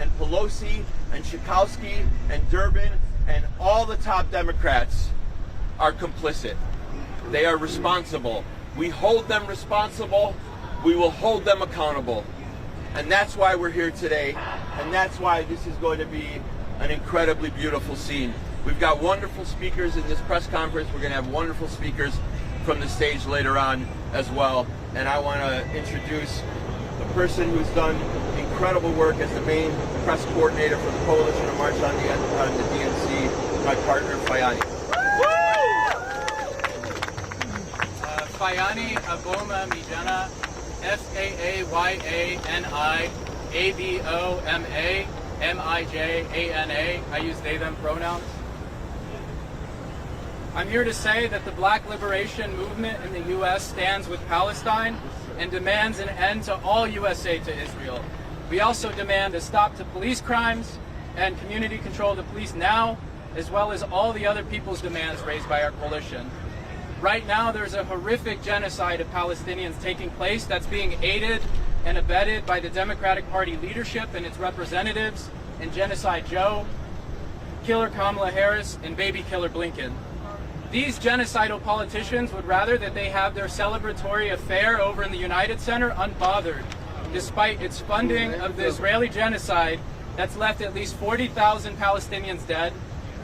and Pelosi and Schakowsky and Durbin and all the top Democrats are complicit. They are responsible. We hold them responsible. We will hold them accountable. And that's why we're here today. And that's why this is going to be an incredibly beautiful scene. We've got wonderful speakers in this press conference. We're going to have wonderful speakers from the stage later on as well. And I want to introduce the person who's done incredible work as the main press coordinator for the Coalition to March on the DNC, my partner, Fayani. Fayani Aboma Mijana, Faayani Aboma I use they, them pronouns. I'm here to say that the Black Liberation Movement in the U.S. stands with Palestine and demands an end to all U.S. aid to Israel. We also demand a stop to police crimes and community control of the police now, as well as all the other people's demands raised by our coalition. Right now, there's a horrific genocide of Palestinians taking place that's being aided and abetted by the Democratic Party leadership and its representatives and Genocide Joe, Killer Kamala Harris, and Baby Killer Blinken. These genocidal politicians would rather that they have their celebratory affair over in the United Center unbothered, despite its funding of the Israeli genocide that's left at least 40,000 Palestinians dead,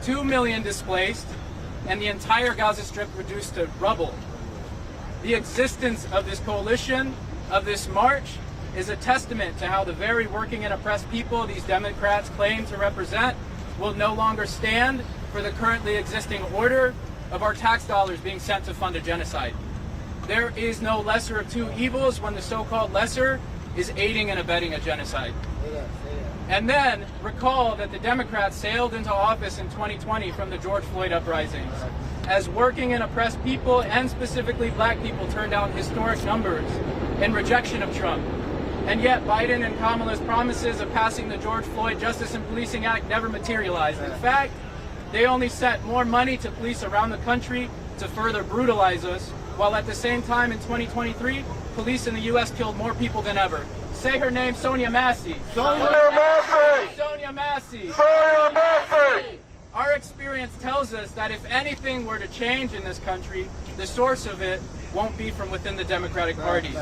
2 million displaced, and the entire Gaza Strip reduced to rubble. The existence of this coalition, of this march, is a testament to how the very working and oppressed people these Democrats claim to represent will no longer stand for the currently existing order of our tax dollars being sent to fund a genocide. There is no lesser of two evils when the so-called lesser is aiding and abetting a genocide. And then recall that the Democrats sailed into office in 2020 from the George Floyd uprisings, as working and oppressed people, and specifically black people, turned out historic numbers in rejection of Trump. And yet Biden and Kamala's promises of passing the George Floyd Justice and Policing Act never materialized. In fact, they only sent more money to police around the country to further brutalize us, while at the same time in 2023, police in the U.S. killed more people than ever. Say her name, Sonia Massey. Sonia Massey! Sonia Massey! Sonia Massey! Our experience tells us that if anything were to change in this country, the source of it won't be from within the Democratic Party.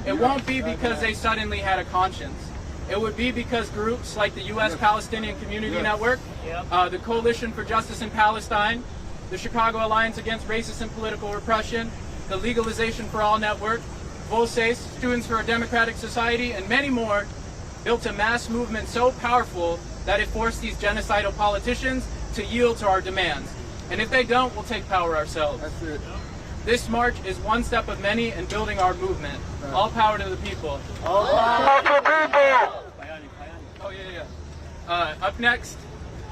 It won't be because they suddenly had a conscience. It would be because groups like the U.S. Palestinian Community Network, the Coalition for Justice in Palestine, the Chicago Alliance Against Racist and Political Repression, the Legalization for All Network, Voces, Students for a Democratic Society, and many more built a mass movement so powerful that it forced these genocidal politicians to yield to our demands. And if they don't, we'll take power ourselves. That's it. This march is one step of many in building our movement. All power to the people. All power to the people! Oh, yeah. Up next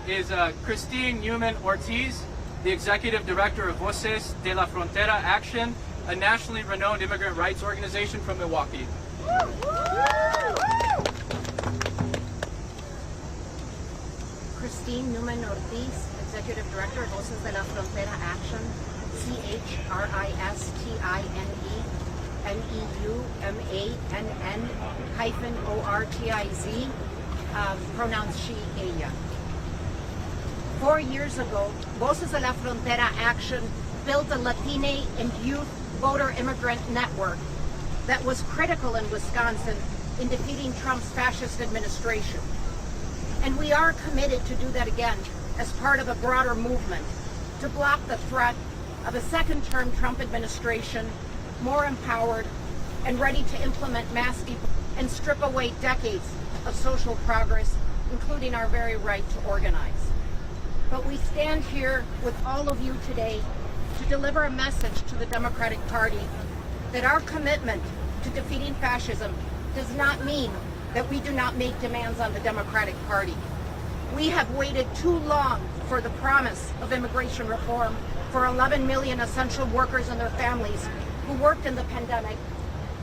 is Christine Newman Ortiz, the Executive Director of Voces de la Frontera Action, a nationally renowned immigrant rights organization from Milwaukee. Christine Newman Ortiz, Executive Director of Voces de la Frontera Action, CHRISTINEUMANN-ORTIZ, pronouns she, ella. 4 years ago, Voces de la Frontera Action built a Latina and youth voter immigrant network that was critical in Wisconsin in defeating Trump's fascist administration. And we are committed to do that again as part of a broader movement to block the threat of a second-term Trump administration, more empowered and ready to implement mass and strip away decades of social progress, including our very right to organize. But we stand here with all of you today to deliver a message to the Democratic Party that our commitment to defeating fascism does not mean that we do not make demands on the Democratic Party. We have waited too long for the promise of immigration reform for 11 million essential workers and their families who worked in the pandemic,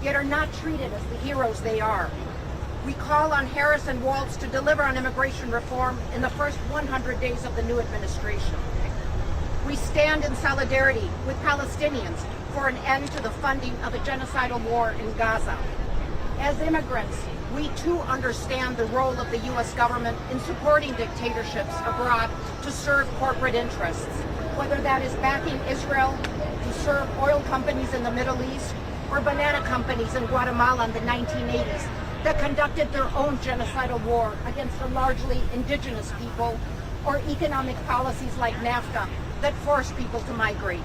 yet are not treated as the heroes they are. We call on Harris and Walz to deliver on immigration reform in the first 100 days of the new administration. We stand in solidarity with Palestinians for an end to the funding of a genocidal war in Gaza. As immigrants, we too understand the role of the U.S. government in supporting dictatorships abroad to serve corporate interests, whether that is backing Israel to serve oil companies in the Middle East or banana companies in Guatemala in the 1980s that conducted their own genocidal war against a largely indigenous people, or economic policies like NAFTA that force people to migrate.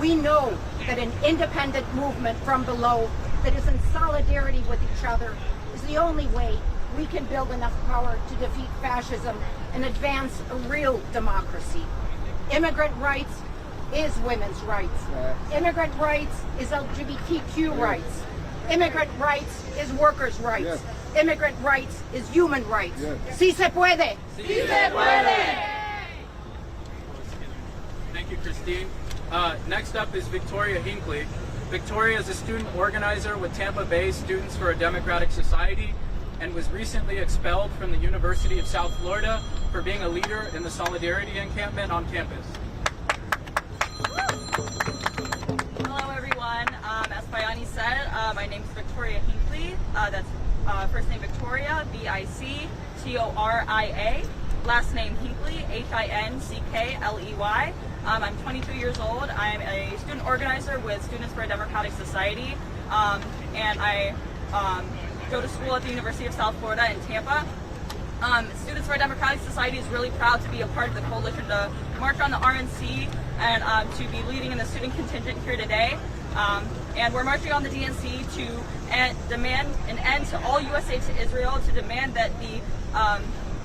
We know that an independent movement from below that is in solidarity with each other is the only way we can build enough power to defeat fascism and advance a real democracy. Immigrant rights is women's rights. Immigrant rights is LGBTQ rights. Immigrant rights is workers' rights. Immigrant rights is human rights. Si se puede. Si se puede. Thank you, Christine. Next up is Victoria Hinckley. Victoria is a student organizer with Tampa Bay Students for a Democratic Society and was recently expelled from the University of South Florida for being a leader in the Solidarity encampment on campus. Hello everyone. As Bayani said, my name is Victoria Hinckley. That's first name Victoria, Victoria. Last name Hinckley, Hinkley. I'm 22 years old. I'm a student organizer with Students for a Democratic Society, and I go to school at the University of South Florida in Tampa. Students for a Democratic Society is really proud to be a part of the coalition to march on the RNC and to be leading in the student contingent here today. And we're marching on the DNC to demand an end to all U.S. aid to Israel, to demand that the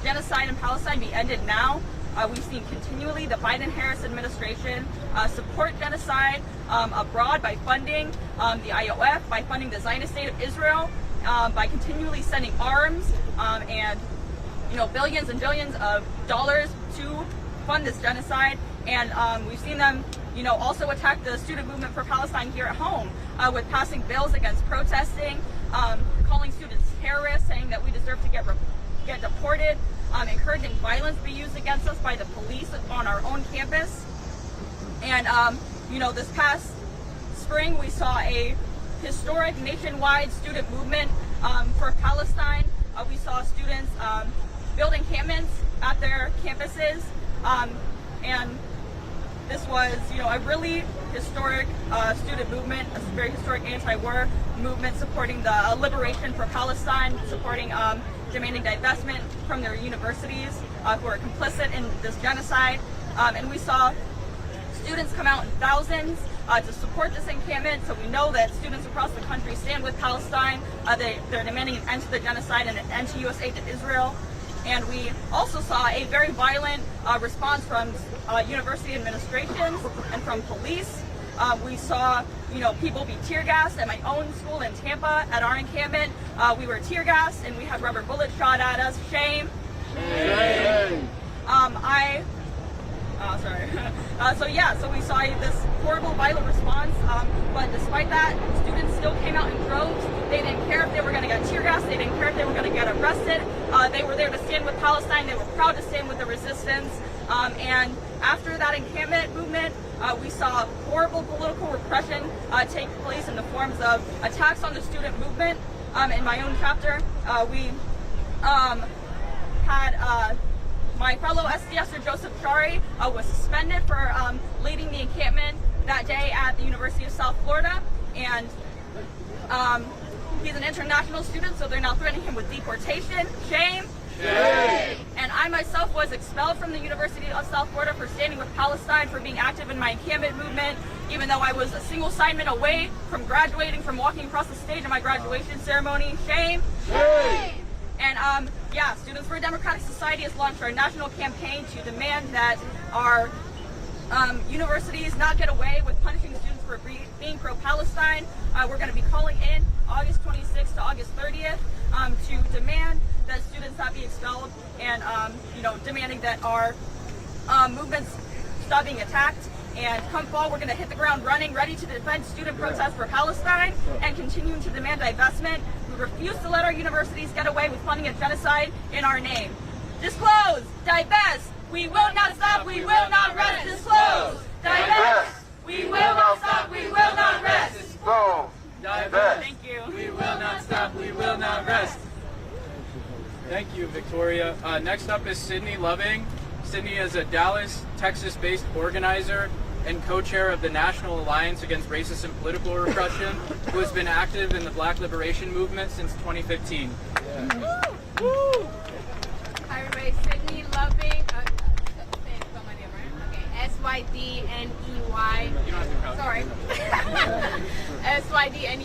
genocide in Palestine be ended now. We've seen continually the Biden-Harris administration support genocide abroad by funding the IOF, by funding the Zionist State of Israel, by continually sending arms and billions and billions of dollars to fund this genocide. And we've seen them also attack the student movement for Palestine here at home with passing bills against protesting, calling students terrorists, saying that we deserve to get deported, encouraging violence to be used against us by the police on our own campus. And this past spring we saw a historic nationwide student movement for Palestine. We saw students build encampments at their campuses, and this was, a really historic student movement, a very historic anti-war movement supporting the liberation for Palestine, supporting demanding divestment from their universities who are complicit in this genocide. And we saw students come out in thousands to support this encampment. So we know that students across the country stand with Palestine. They're demanding an end to the genocide and an end to U.S. aid to Israel. And we also saw a very violent response from university administrations and from police. We saw, people be tear gassed at my own school in Tampa at our encampment. We were tear gassed and we had rubber bullets shot at us. Shame. Shame. So we saw this horrible violent response, but despite that, students still came out in droves. They didn't care if they were going to get tear gassed. They didn't care if they were going to get arrested. They were there to stand with Palestine. They were proud to stand with the resistance. And after that encampment movement, we saw horrible political repression take place in the forms of attacks on the student movement. In my own chapter, we had my fellow SDSer Joseph Shari was suspended for leading the encampment that day at the University of South Florida, and he's an international student, so they're now threatening him with deportation. Shame. Shame. And I myself was expelled from the University of South Florida for standing with Palestine, for being active in my encampment movement, even though I was a single assignment away from graduating, from walking across the stage in my graduation ceremony. Shame. Shame. And Students for a Democratic Society has launched our national campaign to demand that our universities not get away with punishing students for being pro-Palestine. We're going to be calling in August 26th to August 30th to demand that students not be expelled, and demanding that our movements stop being attacked. And come fall, we're going to hit the ground running, ready to defend student protests for Palestine and continuing to demand divestment. We refuse to let our universities get away with funding a genocide in our name. Disclose, divest, we will not stop, we will not rest. Disclose, divest, we will not stop, we will not rest. Disclose, divest. Thank you. We will not stop, we will not rest. Thank you, Victoria. Next up is Sydney Loving. Sydney is a Dallas, Texas-based organizer and co-chair of the National Alliance Against Racist and Political Repression, who has been active in the Black Liberation Movement since 2015. Hi everybody, Sydney Loving. Spell my name right? Okay, S-Y-D-N-E-Y. You don't have to crouch. Sorry. S-Y-D-N-E-Y-L-O-V-I-N-G.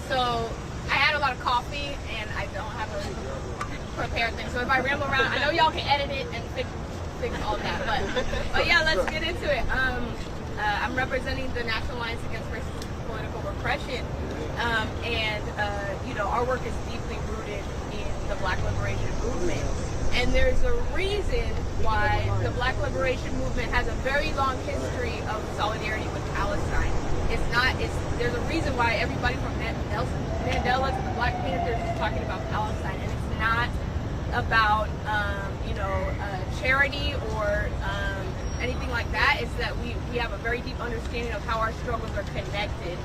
So I had a lot of coffee and I don't have a prepared thing. So if I ramble around, I know y'all can edit it and fix all that. But yeah, let's get into it. I'm representing the National Alliance Against Racist and Political Repression. You know, our work is deeply rooted in the Black Liberation Movement. And there's a reason why the Black Liberation Movement has a very long history of solidarity with Palestine. There's a reason why everybody from Nelson Mandela to the Black Panthers is talking about Palestine. And it's not about, charity or anything like that. It's that we have a very deep understanding of how our struggles are connected.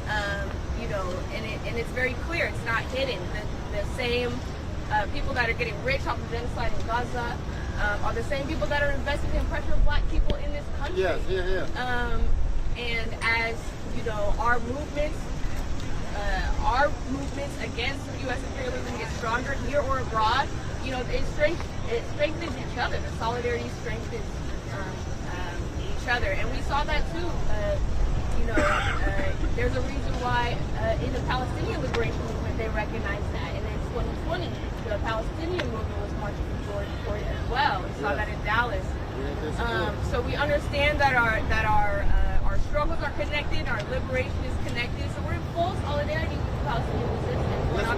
And it's very clear. It's not hidden. The same people that are getting rich off of genocide in Gaza are the same people that are investing in pressure of Black people in this country. Yes, yeah. And as you know, our movements against U.S. imperialism get stronger here or abroad. You know, it strengthens each other. The solidarity strengthens each other, and we saw that too. There's a reason why in the Palestinian liberation movement they recognized that, and in 2020 the Palestinian movement was marching for it as well. We saw that in Dallas. So we understand that our struggles are connected, our liberation is connected. So we're in full solidarity with the Palestinian resistance. We're not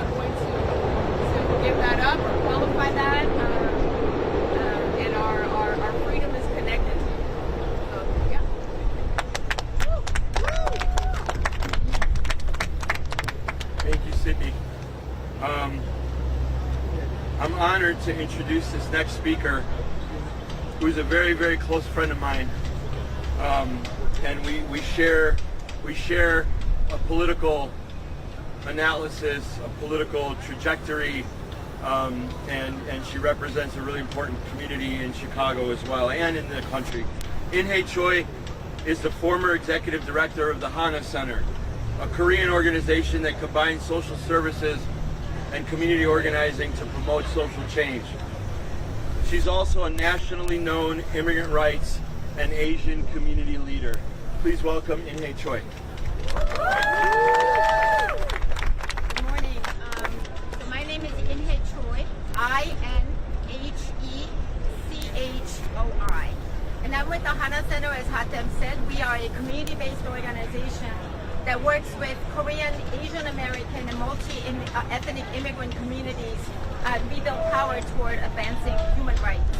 going to give that up or qualify that, and our freedom is connected. So yeah. Thank you, Sydney. I'm honored to introduce this next speaker, who's a very, very close friend of mine. And we share a political analysis, a political trajectory, and she represents a really important community in Chicago as well, and in the country. In-hae Choi is the former executive director of the Hana Center, a Korean organization that combines social services and community organizing to promote social change. She's also a nationally known immigrant rights and Asian community leader. Please welcome In-hae Choi. Good morning. So my name is In-hae Choi, I-N-H-E-C-H-O-I. And I'm with the Hana Center, as Hatem said. We are a community-based organization that works with Korean, Asian American, and multi-ethnic immigrant communities to rebuild power toward advancing human rights.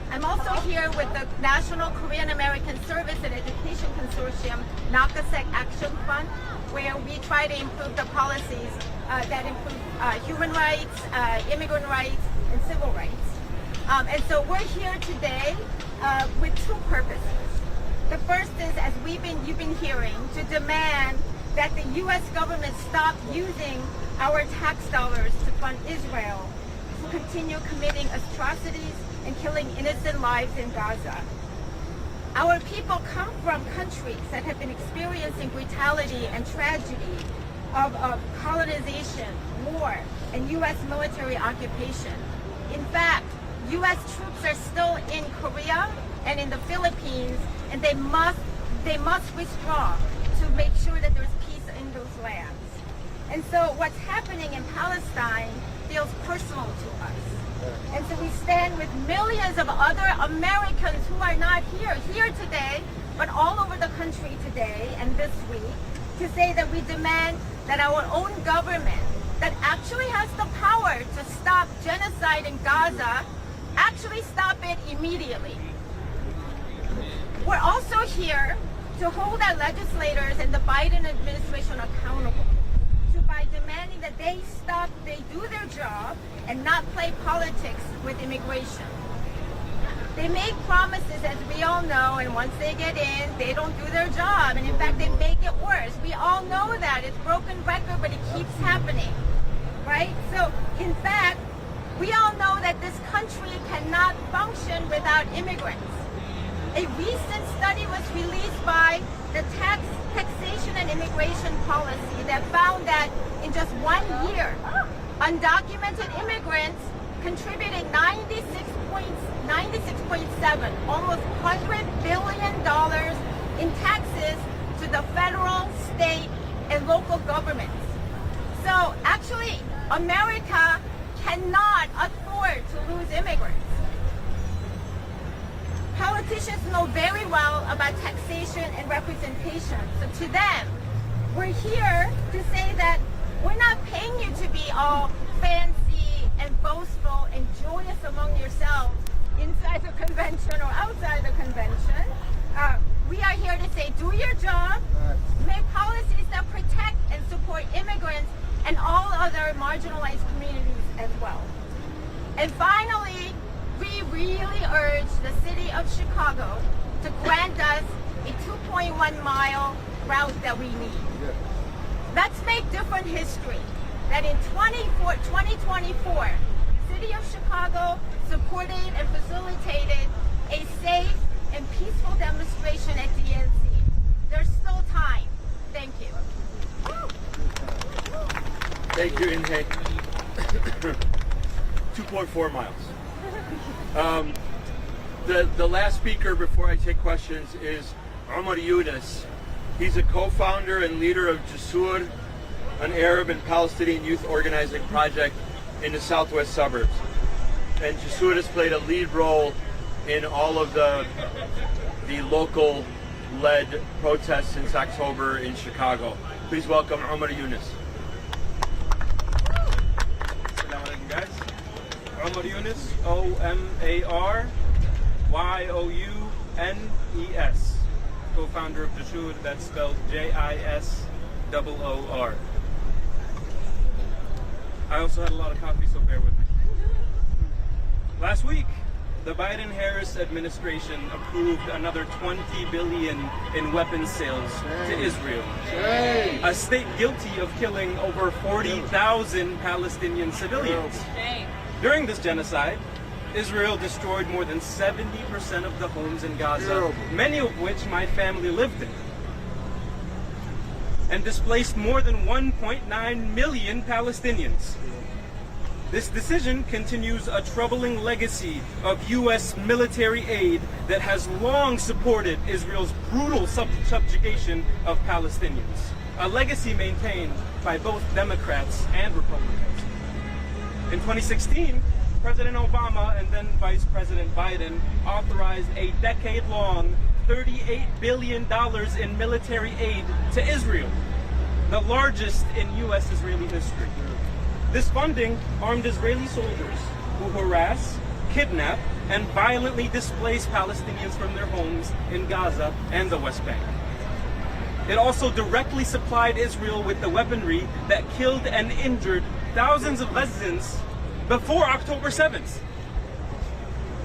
I'm also here with the National Korean American Service and Education Consortium, NAKASEC Action Fund, where we try to improve the policies that improve human rights, immigrant rights, and civil rights. And so we're here today with two purposes. The first is, as you've been hearing, to demand that the U.S. government stop using our tax dollars to fund Israel to continue committing atrocities and killing innocent lives in Gaza. Our people come from countries that have been experiencing brutality and tragedy of colonization, war, and U.S. military occupation. In fact, U.S. troops are still in Korea and in the Philippines, and they must withdraw to make sure that there's peace in those lands. And so what's happening in Palestine feels personal to us. And so we stand with millions of other Americans who are not here today, but all over the country today and this week, to say that we demand that our own government, that actually has the power to stop genocide in Gaza, actually stop it immediately. We're also here to hold our legislators and the Biden administration accountable by demanding that they do their job and not play politics with immigration. They make promises, as we all know, and once they get in, they don't do their job. And in fact, they make it worse. We all know that. It's broken record, but it keeps happening, right? So, in fact, we all know that this country cannot function without immigrants. A recent study was released by the Taxation and Immigration Policy that found that in just 1 year, undocumented immigrants contributed 96.7, almost $100 billion in taxes to the federal, state, and local governments. So actually, America cannot afford to lose immigrants. Politicians know very well about taxation and representation. So to them, we're here to say that we're not paying you to be all fancy and boastful and joyous among yourselves inside the convention or outside the convention. We are here to say, do your job, make policies that protect and support immigrants and all other marginalized communities as well. And finally, we really urge the city of Chicago to grant us a 2.1-mile route that we need. Let's make different history. That in 2024, the city of Chicago supported and facilitated a safe and peaceful demonstration at DNC. There's still time. Thank you. Thank you, Inhe. 2.4 miles. The last speaker before I take questions is Omar Yunus. He's a co-founder and leader of Jasur, an Arab and Palestinian youth organizing project in the southwest suburbs. And Jasur has played a lead role in all of the local-led protests since October in Chicago. Please welcome Omar Yunus. Assalamu alaikum, guys. Omar Yunus, O-M-A-R-Y-O-U-N-E-S. Co-founder of Jasur, that's spelled J-I-S-O-O-R. I also had a lot of coffee, so bear with me. Last week, the Biden-Harris administration approved another $20 billion in weapons sales to Israel. A state guilty of killing over 40,000 Palestinian civilians. During this genocide, Israel destroyed more than 70% of the homes in Gaza, many of which my family lived in, and displaced more than 1.9 million Palestinians. This decision continues a troubling legacy of U.S. military aid that has long supported Israel's brutal subjugation of Palestinians, a legacy maintained by both Democrats and Republicans. In 2016, President Obama and then Vice President Biden authorized a decade-long $38 billion in military aid to Israel, the largest in U.S.-Israeli history. This funding armed Israeli soldiers who harass, kidnap, and violently displace Palestinians from their homes in Gaza and the West Bank. It also directly supplied Israel with the weaponry that killed and injured thousands of residents before October 7th.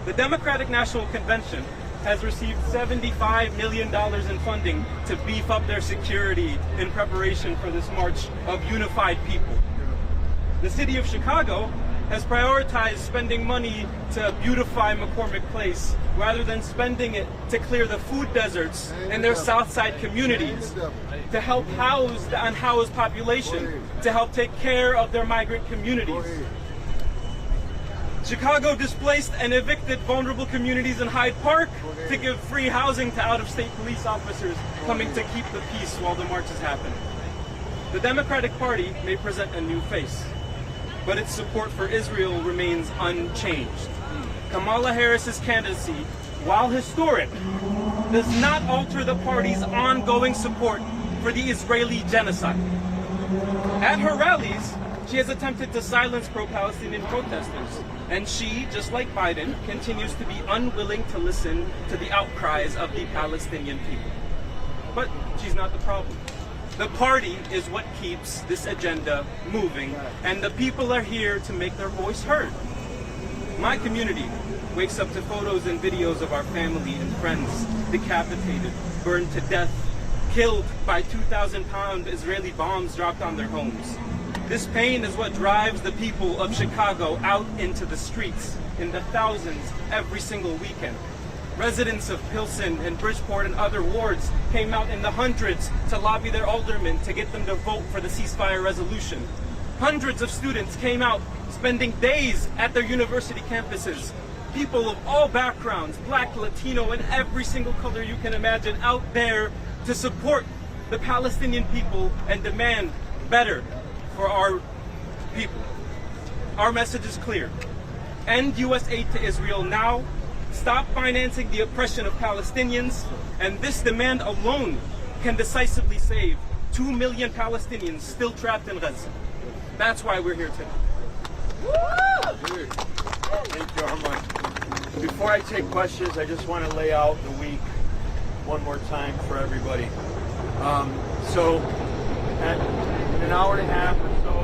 The Democratic National Convention has received $75 million in funding to beef up their security in preparation for this march of unified people. The city of Chicago has prioritized spending money to beautify McCormick Place rather than spending it to clear the food deserts in their Southside communities, to help house the unhoused population, to help take care of their migrant communities. Chicago displaced and evicted vulnerable communities in Hyde Park to give free housing to out-of-state police officers coming to keep the peace while the marches happen. The Democratic Party may present a new face, but its support for Israel remains unchanged. Kamala Harris's candidacy, while historic, does not alter the party's ongoing support for the Israeli genocide. At her rallies, she has attempted to silence pro-Palestinian protesters, and she, just like Biden, continues to be unwilling to listen to the outcries of the Palestinian people. But she's not the problem. The party is what keeps this agenda moving, and the people are here to make their voice heard. My community, wakes up to photos and videos of our family and friends decapitated, burned to death, killed by 2,000-pound Israeli bombs dropped on their homes. This pain is what drives the people of Chicago out into the streets in the thousands every single weekend. Residents of Pilsen and Bridgeport and other wards came out in the hundreds to lobby their aldermen to get them to vote for the ceasefire resolution. Hundreds of students came out, spending days at their university campuses. People of all backgrounds, Black, Latino, and every single color you can imagine, out there to support the Palestinian people and demand better for our people. Our message is clear. End U.S. aid to Israel now. Stop financing the oppression of Palestinians. And this demand alone can decisively save 2 million Palestinians still trapped in Gaza. That's why we're here today. Thank you, Armand. Before I take questions, I just want to lay out the week one more time for everybody. So at an hour and a half or so,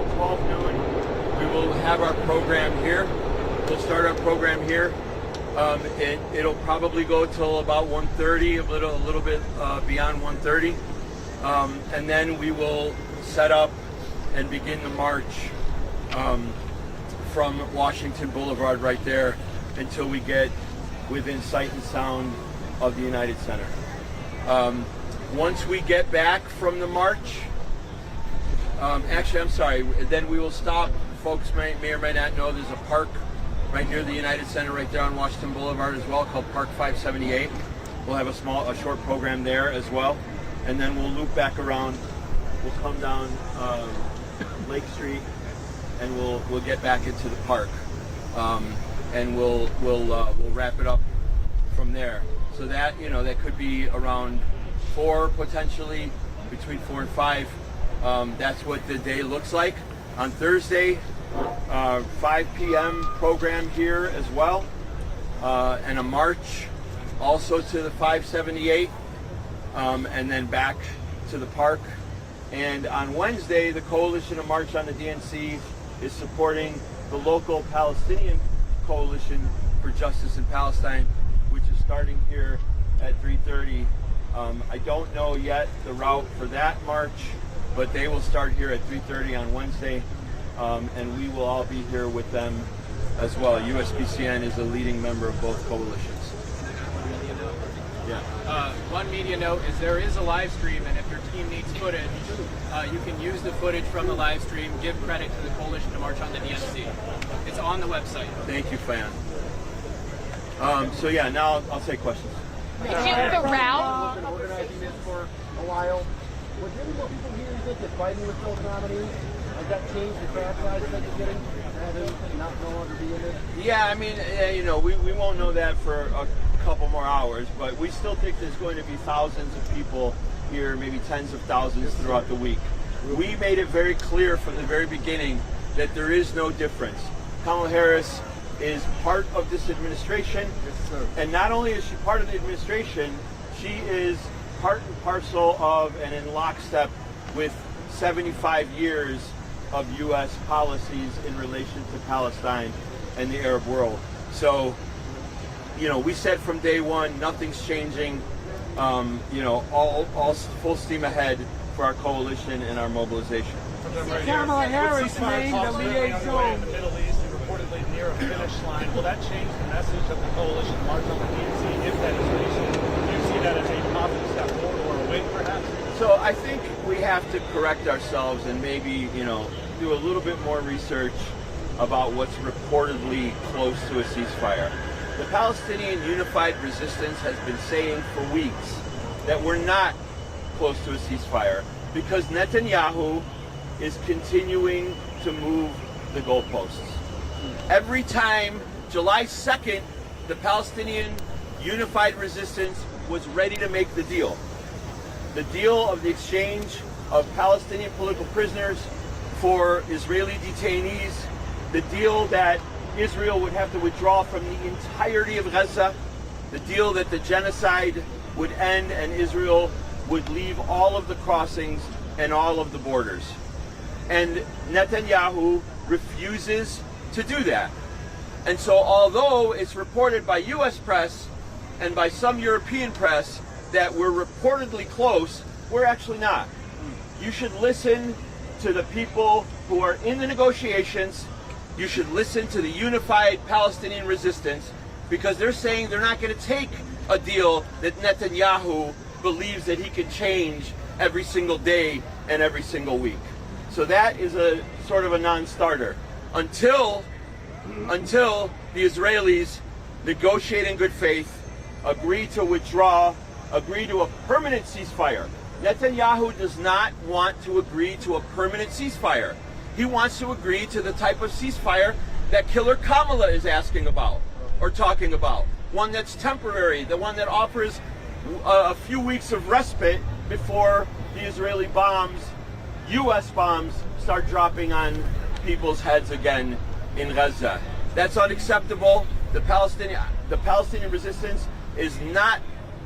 at 12 noon, we will have our program here. We'll start our program here. It'll probably go till about 1:30, a little bit beyond 1:30, and then we will set up and begin the march from Washington Boulevard right there until we get within sight and sound of the United Center. Once we get back from the march, actually, I'm sorry, then we will stop. Folks may or may not know there's a park right near the United Center right there on Washington Boulevard as well, called Park 578. We'll have a short program there as well, and then we'll loop back around. We'll come down Lake Street, and we'll get back into the park, and we'll wrap it up from there. So that that could be around 4, potentially between 4 and 5. That's what the day looks like. On Thursday, 5 p.m. program here as well, and a march also to the 578, and then back to the park. And on Wednesday, the Coalition of March on the DNC is supporting the local Palestinian Coalition for Justice in Palestine, which is starting here at 3:30. I don't know yet the route for that march, but they will start here at 3:30 on Wednesday, and we will all be here with them as well. USPCN is a leading member of both coalitions. Yeah. One media note is there is a live stream, and if your team needs footage, you can use the footage from the live stream. Give credit to the Coalition to March on the DNC. It's on the website. Thank you, Fan. So yeah, now I'll take questions. Did you the route? I've been organizing this for a while. Was there any more people here you think that Biden was still nominating? Has that changed the crowd size that you're getting? Not no longer be in it? Yeah, I mean, we won't know that for a couple more hours, but we still think there's going to be thousands of people here, maybe tens of thousands throughout the week. We made it very clear from the very beginning that there is no difference. Kamala Harris is part of this administration, and not only is she part of the administration, she is part and parcel of and in lockstep with 75 years of U.S. policies in relation to Palestine and the Arab world. So, we said from day one, nothing's changing. All full steam ahead for our coalition and our mobilization. Kamala Harris named the liaison. In the Middle East and reportedly near a finish line. Will that change the message of the coalition march on the DNC if that is reached? Do you see that as a positive step forward or a win, perhaps? So I think we have to correct ourselves and maybe, do a little bit more research about what's reportedly close to a ceasefire. The Palestinian Unified Resistance has been saying for weeks that we're not close to a ceasefire because Netanyahu is continuing to move the goalposts. Every time, July 2nd, the Palestinian Unified Resistance was ready to make the deal. The deal of the exchange of Palestinian political prisoners for Israeli detainees, the deal that Israel would have to withdraw from the entirety of Gaza, the deal that the genocide would end and Israel would leave all of the crossings and all of the borders. And Netanyahu refuses to do that. And so although it's reported by US press and by some European press that we're reportedly close, we're actually not. You should listen to the people who are in the negotiations. You should listen to the unified Palestinian resistance, because they're saying they're not going to take a deal that Netanyahu believes that he can change every single day and every single week. So that is a sort of a non-starter until the Israelis negotiate in good faith, agree to withdraw, agree to a permanent ceasefire. Netanyahu does not want to agree to a permanent ceasefire. He wants to agree to the type of ceasefire that Killer Kamala is asking about or talking about. One that's temporary, the one that offers a few weeks of respite before the Israeli bombs, US bombs, start dropping on people's heads again in Gaza. That's unacceptable. The Palestinian resistance is not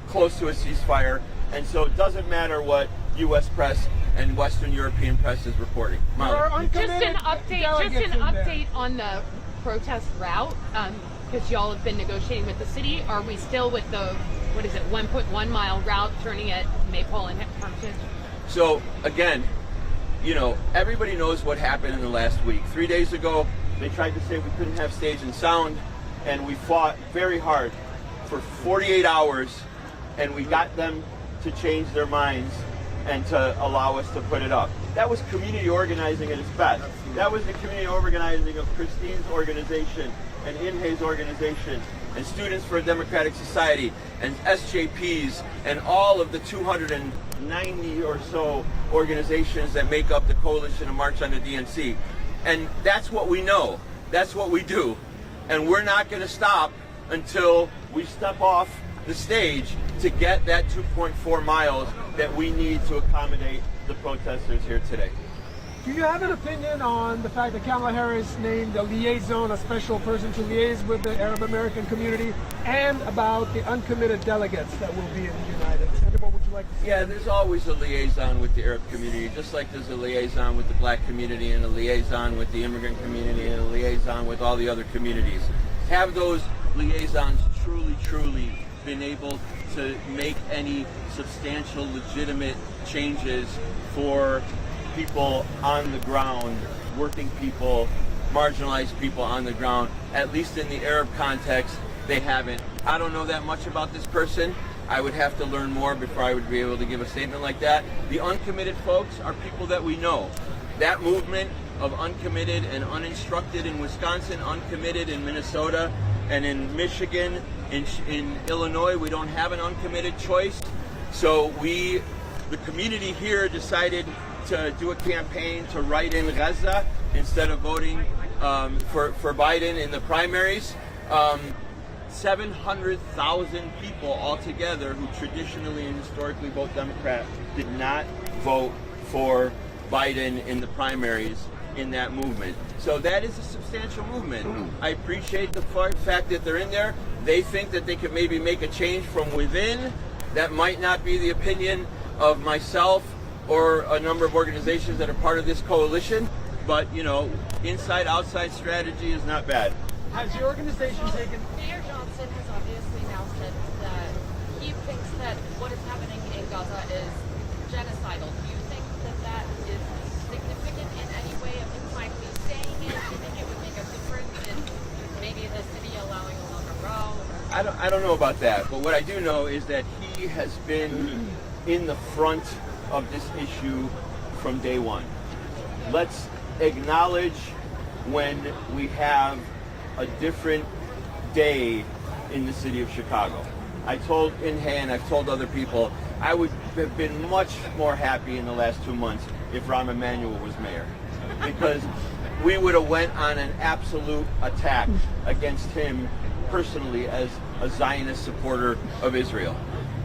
close to a ceasefire, and so it doesn't matter what US press and Western European press is reporting. Molly. Just an update on the protest route, because y'all have been negotiating with the city. Are we still with the 1.1 mile route turning at Maypole and Hermitage? So again, everybody knows what happened in the last week. 3 days ago, they tried to say we couldn't have stage and sound, and we fought very hard for 48 hours, and we got them to change their minds and to allow us to put it up. That was community organizing at its best. That was the community organizing of Christine's organization and Inhe's organization and Students for a Democratic Society and SJPs and all of the 290 or so organizations that make up the coalition of March on the DNC. And that's what we know. That's what we do. And we're not going to stop until we step off the stage to get that 2.4 miles that we need to accommodate the protesters here today. Do you have an opinion on the fact that Kamala Harris named a liaison, a special person to liaise with the Arab American community, and about the uncommitted delegates that will be in the United States? What would you like to see? Yeah, there's always a liaison with the Arab community, just like there's a liaison with the black community and a liaison with the immigrant community and a liaison with all the other communities. Have those liaisons truly been able to make any substantial, legitimate changes for people on the ground, working people, marginalized people on the ground? At least in the Arab context, they haven't. I don't know that much about this person. I would have to learn more before I would be able to give a statement like that. The uncommitted folks are people that we know. That movement of uncommitted and uninstructed in Wisconsin, uncommitted in Minnesota, and in Michigan, in Illinois, we don't have an uncommitted choice. So the community here decided to do a campaign to write in Gaza instead of voting for Biden in the primaries. 700,000 people altogether who traditionally and historically vote Democrat did not vote for Biden in the primaries in that movement. So that is a substantial movement. I appreciate the fact that they're in there. They think that they could maybe make a change from within. That might not be the opinion of myself or a number of organizations that are part of this coalition, but inside outside strategy is not bad. Has your organization taken... Mayor Johnson has obviously now said that he thinks that what is happening in Gaza is genocidal. Do you think that is significant in any way of him finally saying it? Do you think it would make a difference in maybe the city allowing a longer row? I don't know about that, but what I do know is that he has been in the front of this issue from day one. Let's acknowledge when we have a different day in the city of Chicago. I told Inhe and I've told other people, I would have been much more happy in the last 2 months if Rahm Emanuel was mayor, because we would have went on an absolute attack against him personally as a Zionist supporter of Israel.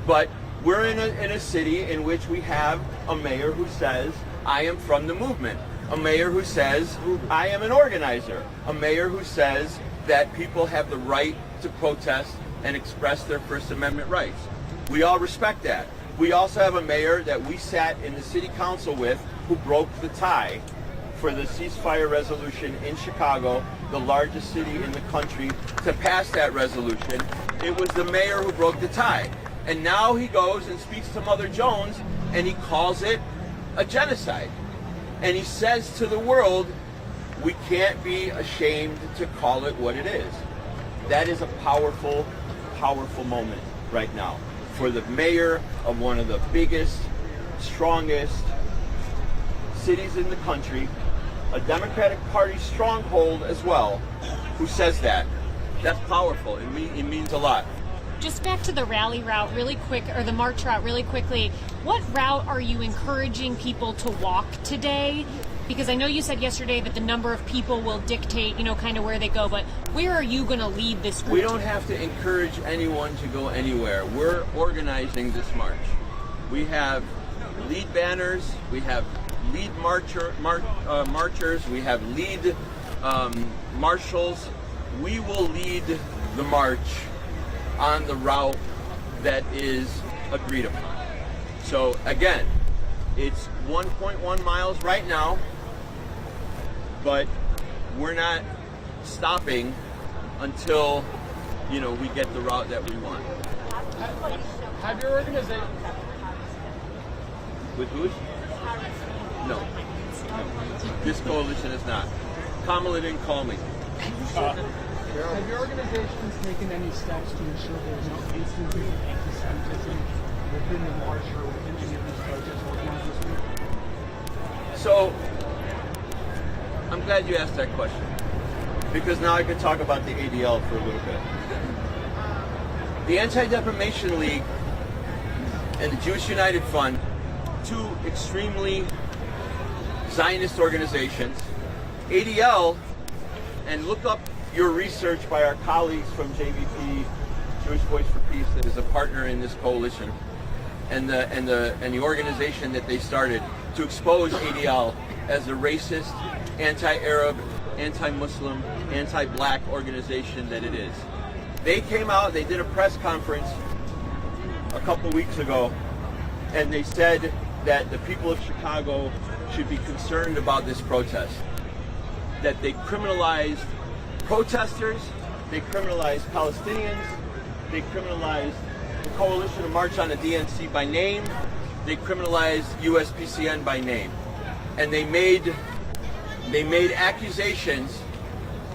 But we're in a city in which we have a mayor who says, I am from the movement. A mayor who says, I am an organizer. A mayor who says that people have the right to protest and express their First Amendment rights. We all respect that. We also have a mayor that we sat in the city council with who broke the tie for the ceasefire resolution in Chicago, the largest city in the country, to pass that resolution. It was the mayor who broke the tie. And now he goes and speaks to Mother Jones and he calls it a genocide. And he says to the world, we can't be ashamed to call it what it is. That is a powerful, powerful moment right now for the mayor of one of the biggest, strongest cities in the country, a Democratic Party stronghold as well, who says that. That's powerful. It means a lot. Just back to the rally route really quick, or the march route really quickly. What route are you encouraging people to walk today? Because I know you said yesterday that the number of people will dictate, kind of where they go, but where are you going to lead this group? We don't have to encourage anyone to go anywhere. We're organizing this march. We have lead banners, we have lead marchers, we have lead marshals. We will lead the march on the route that is agreed upon. So again, it's 1.1 miles right now, but we're not stopping until, we get the route that we want. Have your organization... With who's? No. This coalition is not. Kamala didn't call me. Have your organizations taken any steps to ensure there's no instances of anti-Semitism within the march or within any of these protests organized this week? So, I'm glad you asked that question, because now I can talk about the ADL for a little bit. The Anti-Defamation League and the Jewish United Fund, two extremely Zionist organizations. ADL, and look up your research by our colleagues from JVP, Jewish Voice for Peace, that is a partner in this coalition, and the organization that they started to expose ADL as a racist, anti-Arab, anti-Muslim, anti-black organization that it is. They came out, they did a press conference a couple weeks ago, and they said that the people of Chicago should be concerned about this protest. That they criminalized protesters, they criminalized Palestinians, they criminalized the Coalition to March on the DNC by name, they criminalized USPCN by name. And they made accusations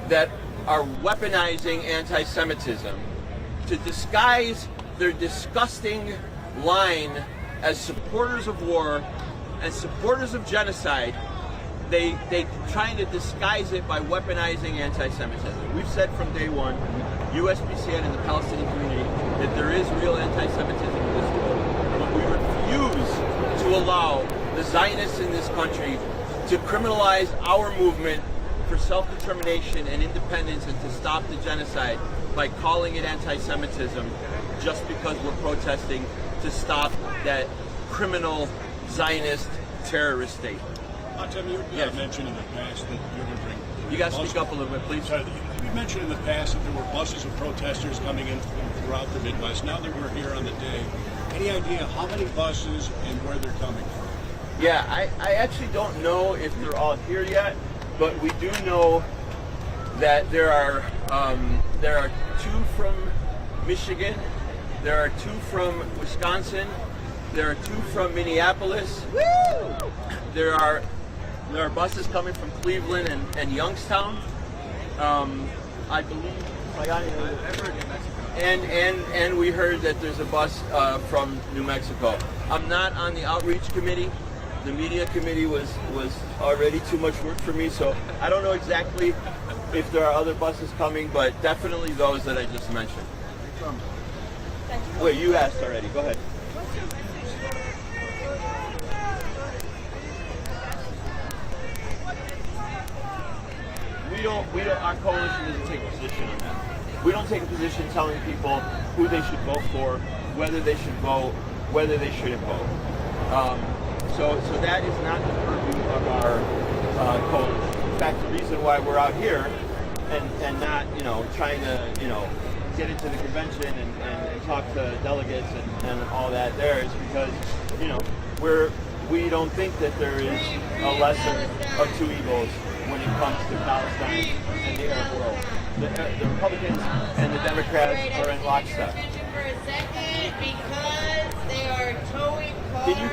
that are weaponizing anti-Semitism to disguise their disgusting line as supporters of war and supporters of genocide. They trying to disguise it by weaponizing anti-Semitism. We've said from day one, USPCN and the Palestinian community, that there is real anti-Semitism in this world. But we refuse to allow the Zionists in this country to criminalize our movement for self-determination and independence and to stop the genocide by calling it anti-Semitism just because we're protesting to stop that criminal Zionist terrorist state. Tim, you mentioned in the past that you're going to bring... You got to speak up a little bit, please. You mentioned in the past that there were buses of protesters coming in throughout the Midwest. Now that we're here on the day, any idea how many buses and where they're coming from? Yeah, I actually don't know if they're all here yet, but we do know that there are 2 from Michigan, there are 2 from Wisconsin, there are 2 from Minneapolis. Woo! There are buses coming from Cleveland and Youngstown. I believe. And we heard that there's a bus from New Mexico. I'm not on the outreach committee. The media committee was already too much work for me, so I don't know exactly if there are other buses coming, but definitely those that I just mentioned. Wait, you asked already. Go ahead. We don't, our coalition doesn't take a position on that. We don't take a position telling people who they should vote for, whether they should vote, whether they shouldn't vote. So that is not the purview of our coalition. In fact, the reason why we're out here and not, trying to, get into the convention and talk to delegates and all that there is because, we don't think that there is a lesser of two evils when it comes to Palestine and the Arab world. The Republicans and the Democrats are in lockstep. For a second, because they are towing cars Can you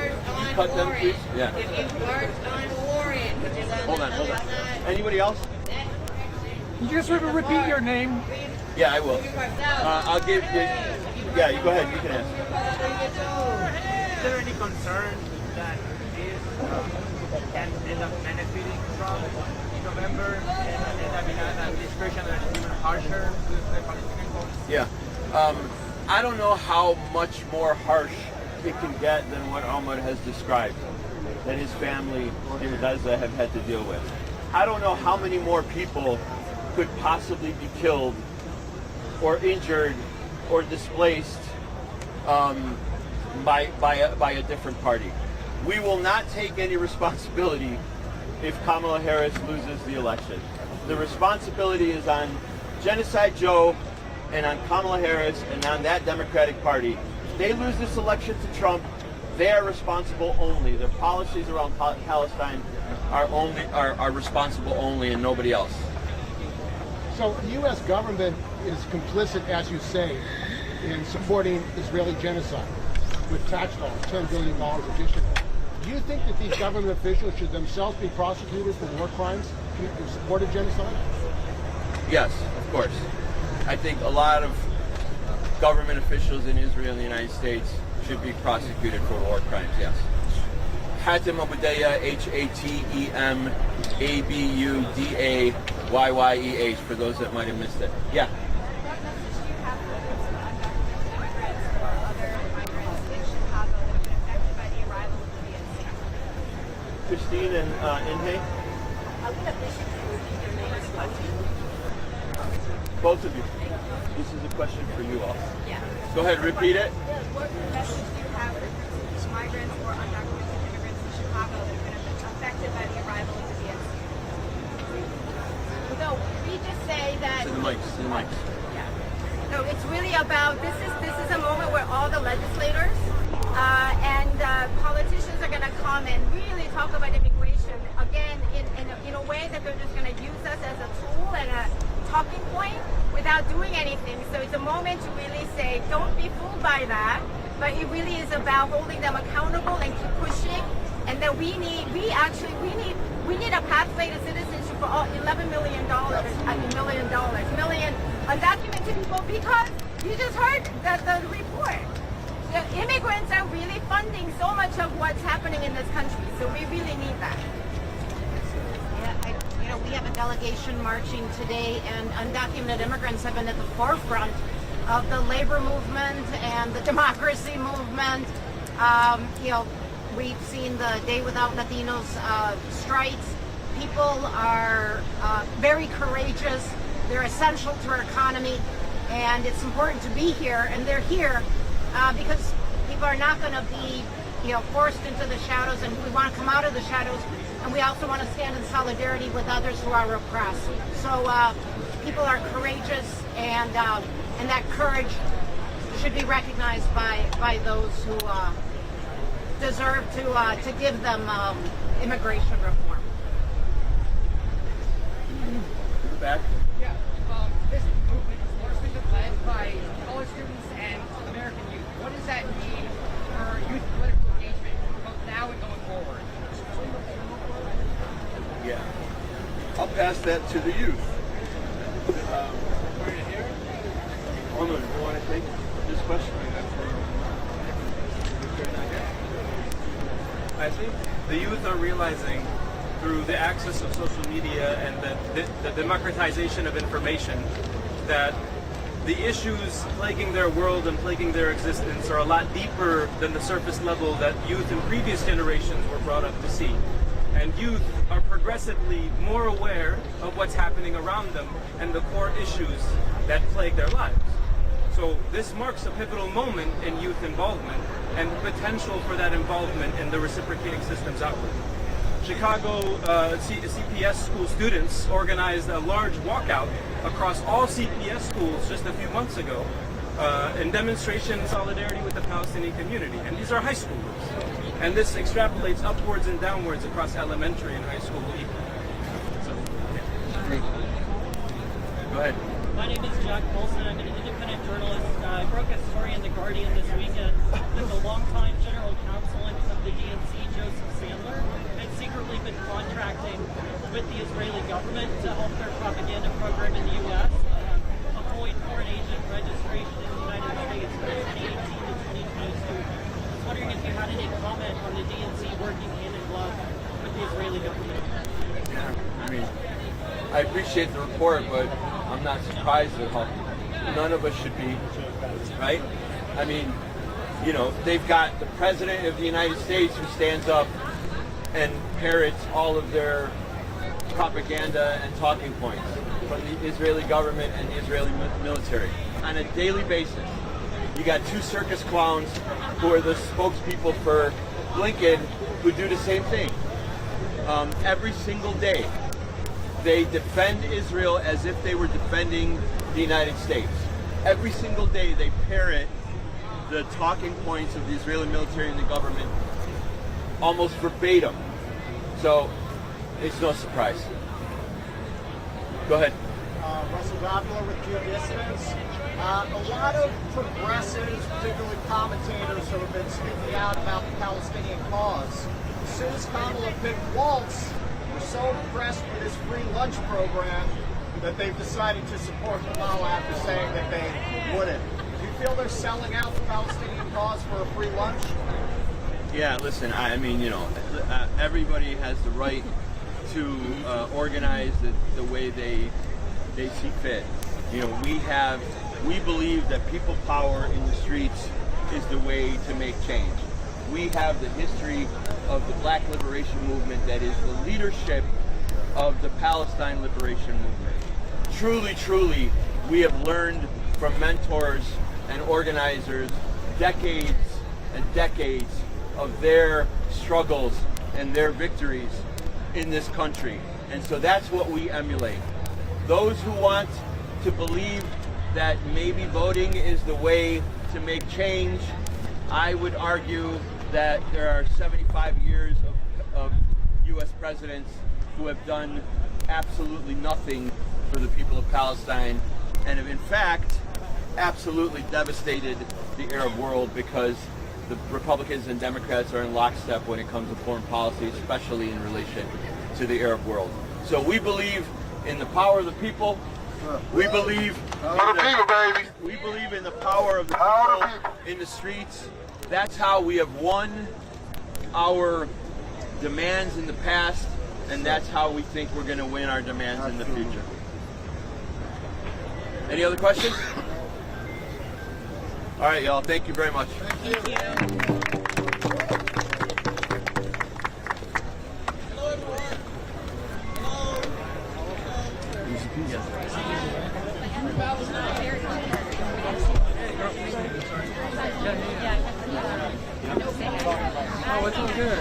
cut them, please? Yeah. If you parked on Warren, which is on Hold the on, other hold on. side, Anybody else? Can you just repeat your name? Yeah, I will. I'll give you. Yeah, you go ahead. You can ask. Is there any concern that this can end up benefiting from November and an administration that is even harsher with the Palestinian folks? Yeah. I don't know how much more harsh it can get than what Ahmad has described, that his family in Gaza have had to deal with. I don't know how many more people could possibly be killed or injured or displaced by a different party. We will not take any responsibility if Kamala Harris loses the election. The responsibility is on Genocide Joe and on Kamala Harris and on that Democratic Party. If they lose this election to Trump, they are responsible only. Their policies around Palestine are responsible only and nobody else. So the U.S. government is complicit, as you say, in supporting Israeli genocide with tax dollars, $10 billion additional. Do you think that these government officials should themselves be prosecuted for war crimes in support of genocide? Yes, of course. I think a lot of government officials in Israel and the United States should be prosecuted for war crimes, yes. Hatem Abudayah, Hatemabudayah, for those that might have missed it. Yeah. Christine and Inhe? Both of you. This is a question for you all. Yeah. Go ahead, repeat it. What message do you have for migrants or undocumented immigrants in Chicago that have been affected by the arrival of the DNC? No, we just say that. To the mics. No, it's really about this is a moment where all the legislators and politicians are going to come and really talk about immigration again in a way that they're just going to use us as a tool and a talking point without doing anything. So it's a moment to really say, don't be fooled by that. But it really is about holding them accountable and keep pushing. And that we need a pathway to citizenship for all $11 million undocumented people, because you just heard the report. The immigrants are really funding so much of what's happening in this country, so we really need that. Yeah, we have a delegation marching today, and undocumented immigrants have been at the forefront of the labor movement and the democracy movement. We've seen the Day Without Latinos strikes. People are very courageous. They're essential to our economy, and it's important to be here. And they're here because people are not going to be, forced into the shadows, and we want to come out of the shadows. And we also want to stand in solidarity with others who are oppressed. So people are courageous, and that courage should be recognized by those who deserve to give them immigration reform. Back. Yeah, this movement is largely led by college students and American youth. What does that mean for youth political engagement, both now and going forward? Yeah. I'll pass that to the youth. Arnold, you want to take this question? I think the youth are realizing through the access of social media and the democratization of information that the issues plaguing their world and plaguing their existence are a lot deeper than the surface level that youth in previous generations were brought up to see. And youth are progressively more aware of what's happening around them and the core issues that plague their lives. So this marks a pivotal moment in youth involvement and the potential for that involvement in the reciprocating systems outward. Chicago CPS school students organized a large walkout across all CPS schools just a few months ago in demonstration in solidarity with the Palestinian community. And these are high schoolers. And this extrapolates upwards and downwards across elementary and high school equally. So, Go ahead. My name is Jack Colson. I'm an independent journalist. I broke a story in The Guardian this weekend that the longtime general counsel of the DNC, Joseph Sandler, had secretly been contracting with the Israeli government to help their propaganda program in the U.S. Avoid foreign agent registration in the United States from 2018 to 2022. I was wondering if you had any comment on the DNC working hand in glove with the Israeli government. Yeah, I mean, I appreciate the report, but I'm not surprised at all. None of us should be, right? I mean, you know, they've got the President of the United States who stands up and parrots all of their propaganda and talking points from the Israeli government and the Israeli military on a daily basis. You got two circus clowns who are the spokespeople for Blinken who do the same thing. Every single day, they defend Israel as if they were defending the United States. Every single day, they parrot the talking points of the Israeli military and the government almost verbatim. So, it's no surprise. Go ahead. Russell Gobler with Pure Dissidents. A lot of progressives, particularly commentators, who have been speaking out about the Palestinian cause. As soon as Kamala picked Waltz, we're so impressed with his free lunch program that they've decided to support Kamala after saying that they wouldn't. Do you feel they're selling out the Palestinian cause for a free lunch? Yeah, listen, I mean, you know, everybody has the right to organize the way they see fit. You know, we believe that people power in the streets is the way to make change. We have the history of the Black Liberation Movement that is the leadership of the Palestine Liberation Movement. Truly, truly, we have learned from mentors and organizers decades and decades of their struggles and their victories in this country. And so that's what we emulate. Those who want to believe that maybe voting is the way to make change, I would argue that there are 75 years of U.S. presidents who have done absolutely nothing for the people of Palestine and have in fact absolutely devastated the Arab world, because the Republicans and Democrats are in lockstep when it comes to foreign policy, especially in relation to the Arab world. So we believe in the power of the people. We believe we believe in the power of the people in the streets. That's how we have won our demands in the past, and that's how we think we're going to win our demands in the future. Any other questions? All right, y'all. Thank you very much. Thank you. Hello, everyone. Hello. Oh, it's all good.